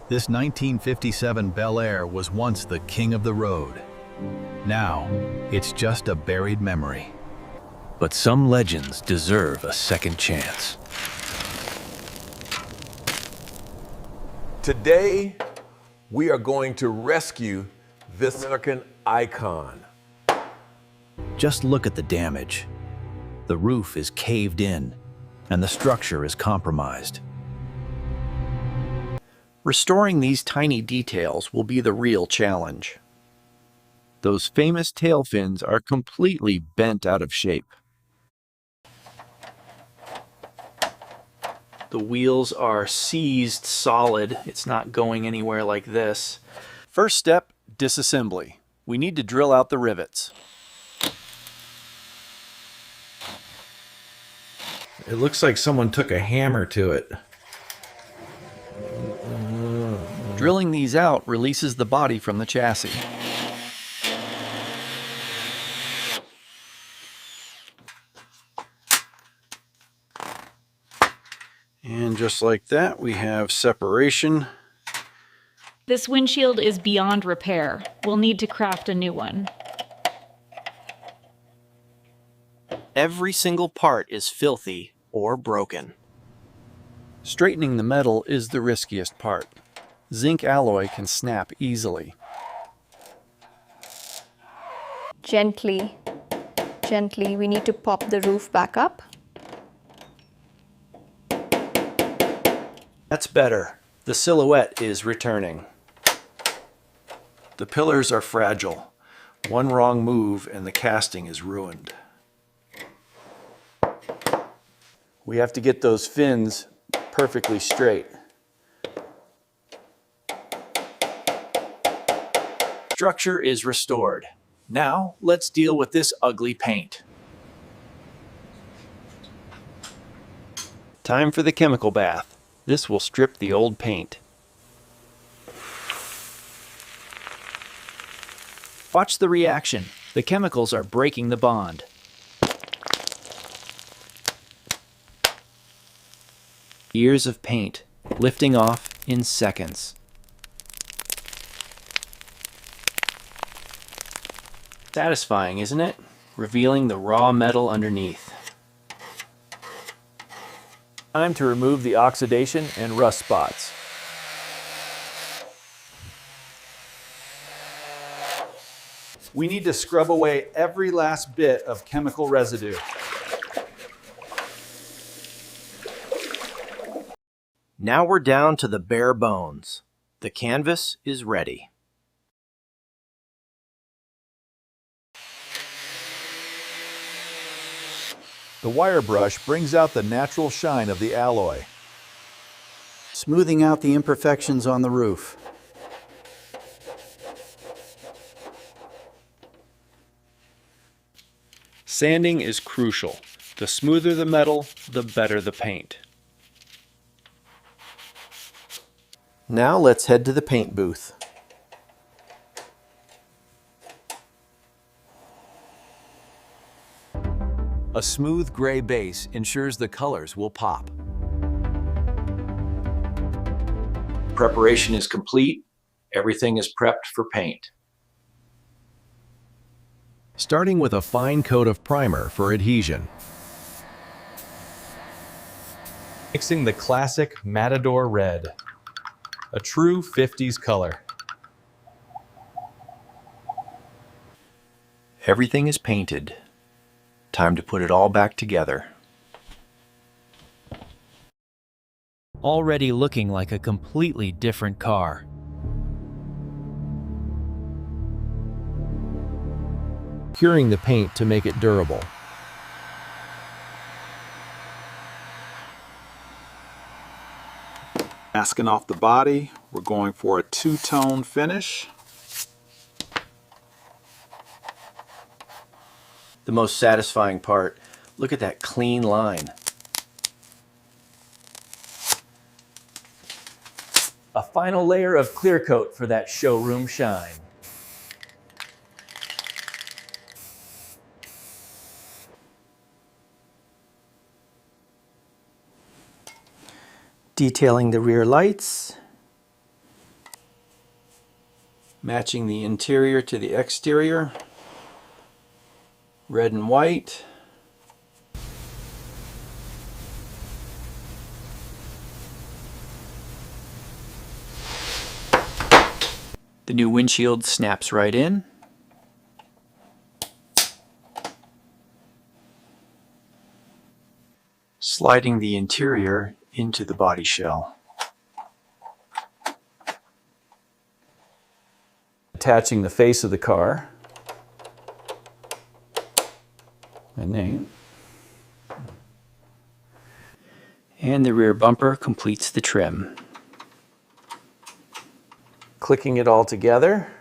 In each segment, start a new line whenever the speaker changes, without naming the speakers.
This 1957 Bel Air was once the king of the road. Now, it's just a buried memory. But some legends deserve a second chance.
Today, we are going to rescue this American icon.
Just look at the damage. The roof is caved in, and the structure is compromised.
Restoring these tiny details will be the real challenge. Those famous tail fins are completely bent out of shape. The wheels are seized solid. It's not going anywhere like this. First step, disassembly. We need to drill out the rivets.
It looks like someone took a hammer to it.
Drilling these out releases the body from the chassis. And just like that, we have separation.
This windshield is beyond repair. We'll need to craft a new one.
Every single part is filthy or broken. Straightening the metal is the riskiest part. Zinc alloy can snap easily.
Gently, gently, we need to pop the roof back up.
That's better. The silhouette is returning. The pillars are fragile. One wrong move and the casting is ruined. We have to get those fins perfectly straight. Structure is restored. Now, let's deal with this ugly paint. Time for the chemical bath. This will strip the old paint. Watch the reaction. The chemicals are breaking the bond. Years of paint, lifting off in seconds. Satisfying, isn't it? Revealing the raw metal underneath. Time to remove the oxidation and rust spots. We need to scrub away every last bit of chemical residue. Now we're down to the bare bones. The canvas is ready.
The wire brush brings out the natural shine of the alloy, smoothing out the imperfections on the roof.
Sanding is crucial. The smoother the metal, the better the paint. Now let's head to the paint booth.
A smooth gray base ensures the colors will pop.
Preparation is complete. Everything is prepped for paint.
Starting with a fine coat of primer for adhesion.
Mixing the classic Matador Red, a true 50s color.
Everything is painted. Time to put it all back together. Already looking like a completely different car.
Curing the paint to make it durable.
Masking off the body, we're going for a two-tone finish.
The most satisfying part, look at that clean line. A final layer of clear coat for that showroom shine. Detailing the rear lights. Matching the interior to the exterior. Red and white. The new windshield snaps right in. Sliding the interior into the body shell. Attaching the face of the car. And name. And the rear bumper completes the trim. Clicking it all together.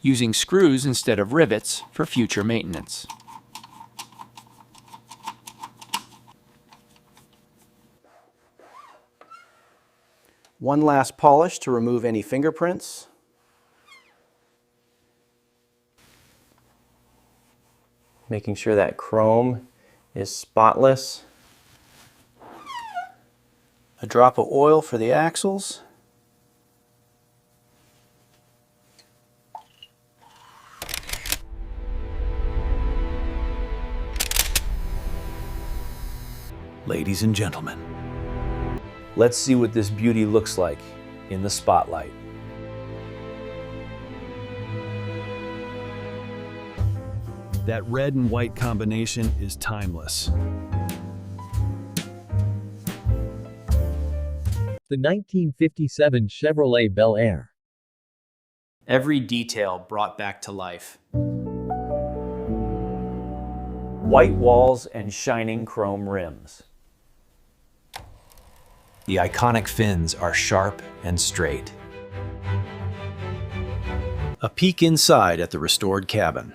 Using screws instead of rivets for future maintenance. One last polish to remove any fingerprints. Making sure that chrome is spotless. A drop of oil for the axles.
Ladies and gentlemen, let's see what this beauty looks like in the spotlight. That red and white combination is timeless.
The 1957 Chevrolet Bel Air.
Every detail brought back to life. White walls and shining chrome rims.
The iconic fins are sharp and straight. A peek inside at the restored cabin.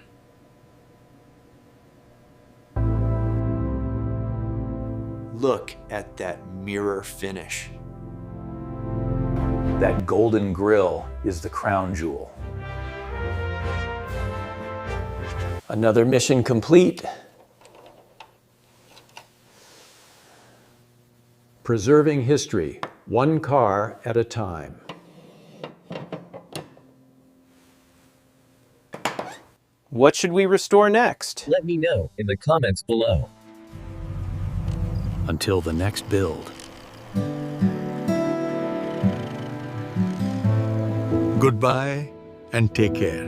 Look at that mirror finish.
That golden grille is the crown jewel.
Another mission complete.
Preserving history, one car at a time.
What should we restore next?
Let me know in the comments below.
Until the next build.
Goodbye and take care.